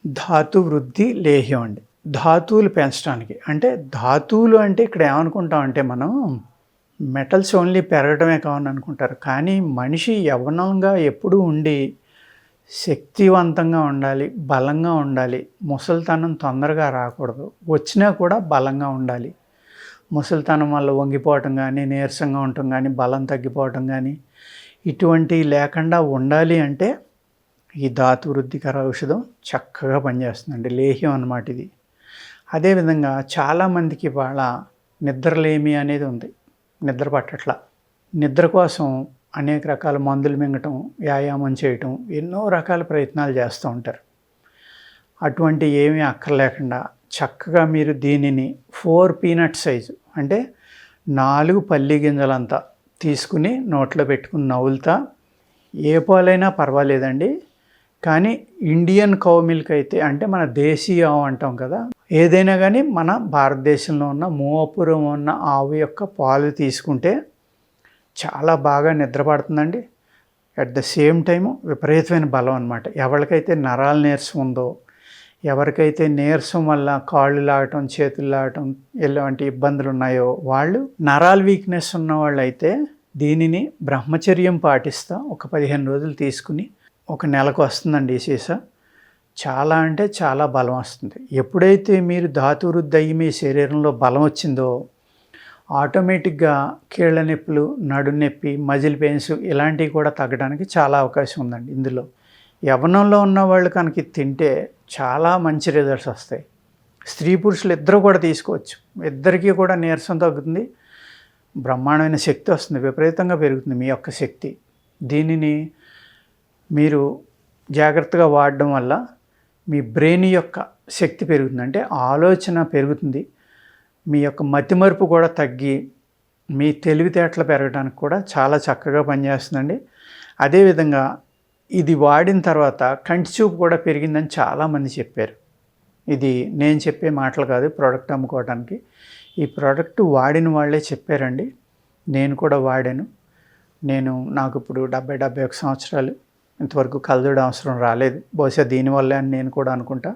ధాతు వృద్ధి లేహ్యం అండి. ధాతువులు పెంచడానికి అంటే ధాతువులు అంటే ఇక్కడ ఏమనుకుంటామంటే మనం మెటల్స్ ఓన్లీ పెరగడమే కావని అనుకుంటారు. కానీ మనిషి యవ్వనంగా ఎప్పుడూ ఉండి శక్తివంతంగా ఉండాలి, బలంగా ఉండాలి. ముసలితనం తొందరగా రాకూడదు. వచ్చినా కూడా బలంగా ఉండాలి. ముసలితనం వల్ల వంగిపోవటం గానీ, నీరసంగా ఉండటం గానీ, బలం తగ్గిపోవటం గానీ ఇటువంటివి లేకుండా ఉండాలి అంటే ఈ ధాతు వృద్ధికర ఔషధం చక్కగా పనిచేస్తుందండి. లేహ్యం అన్నమాట ఇది. అదేవిధంగా చాలామందికి ఇవాళ నిద్రలేమి అనేది ఉంది. నిద్ర పట్టట్ల. నిద్ర కోసం అనేక రకాల మందులు మింగటం, వ్యాయామం చేయటం, ఎన్నో రకాల ప్రయత్నాలు చేస్తూ ఉంటారు. అటువంటి ఏమీ అక్కర్లేకుండా చక్కగా మీరు దీనిని 4 పీనట్ సైజు అంటే 4 పల్లి గింజలంతా తీసుకుని నోట్లో పెట్టుకుని నవ్వులుతా ఏ పాలైనా పర్వాలేదండి. కానీ ఇండియన్ కౌ మిల్క్ అయితే అంటే మన దేశీయ ఆవు అంటాం కదా, ఏదైనా కానీ మన భారతదేశంలో ఉన్న మూవపురం ఉన్న ఆవు యొక్క పాలు తీసుకుంటే చాలా బాగా నిద్ర పడుతుందండి. అట్ ద సేమ్ టైము విపరీతమైన బలం అనమాట. ఎవరికైతే నరాల నీరసం ఉందో, ఎవరికైతే నీరసం వల్ల కాళ్ళు లాగటం, చేతులు లాగటం ఇలాంటి ఇబ్బందులు ఉన్నాయో వాళ్ళు, నరాల వీక్నెస్ ఉన్న వాళ్ళు అయితే దీనిని బ్రహ్మచర్యం పాటిస్తా ఒక 15 రోజులు తీసుకుని ఒక నెలకు వస్తుందండి ఈ సీసా. చాలా అంటే చాలా బలం వస్తుంది. ఎప్పుడైతే మీరు ధాతు వృద్ధి అయ్యి మీ శరీరంలో బలం వచ్చిందో ఆటోమేటిక్గా కీళ్ళ నొప్పులు, నడు నొప్పి, మజిల్ పెయిన్స్ ఇలాంటివి కూడా తగ్గడానికి చాలా అవకాశం ఉందండి ఇందులో. యవ్వనంలో ఉన్న వాళ్ళు కనుక తింటే చాలా మంచి రిజల్ట్స్ వస్తాయి. స్త్రీ పురుషులు ఇద్దరు కూడా తీసుకోవచ్చు. ఇద్దరికీ కూడా నీరసం తగ్గుతుంది, బ్రహ్మాండమైన శక్తి వస్తుంది, విపరీతంగా పెరుగుతుంది మీ యొక్క శక్తి. దీనిని మీరు జాగ్రత్తగా వాడడం వల్ల మీ బ్రెయిన్ యొక్క శక్తి పెరుగుతుంది, అంటే ఆలోచన పెరుగుతుంది. మీ యొక్క మతిమరుపు కూడా తగ్గి మీ తెలివితేటలు పెరగడానికి కూడా చాలా చక్కగా పనిచేస్తుందండి. అదేవిధంగా ఇది వాడిన తర్వాత కంటి చూపు కూడా పెరిగిందని చాలామంది చెప్పారు. ఇది నేను చెప్పే మాటలు కాదు, ప్రోడక్ట్ అమ్ముకోవడానికి. ఈ ప్రోడక్ట్ వాడిన వాళ్ళే చెప్పారండి. నేను కూడా వాడాను. నాకు ఇప్పుడు 70-71 సంవత్సరాలు. ఇంతవరకు కళ్ళజోడు అవసరం రాలేదు. బహుశా దీనివల్లే అని నేను కూడా అనుకుంటా.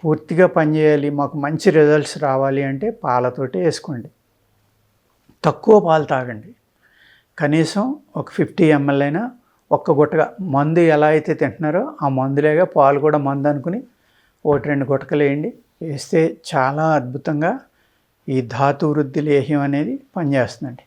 పూర్తిగా పనిచేయాలి, మాకు మంచి రిజల్ట్స్ రావాలి అంటే పాలతోటే వేసుకోండి. తక్కువ పాలు తాగండి. కనీసం ఒక 50 ml అయినా ఒక్క గుట్టగా. మందు ఎలా అయితే తింటున్నారో ఆ మందులేగా పాలు కూడా మందు అనుకుని 1-2 గుటకలు వేయండి. వేస్తే చాలా అద్భుతంగా ఈ ధాతు వృద్ధి లేహ్యం అనేది పనిచేస్తుందండి.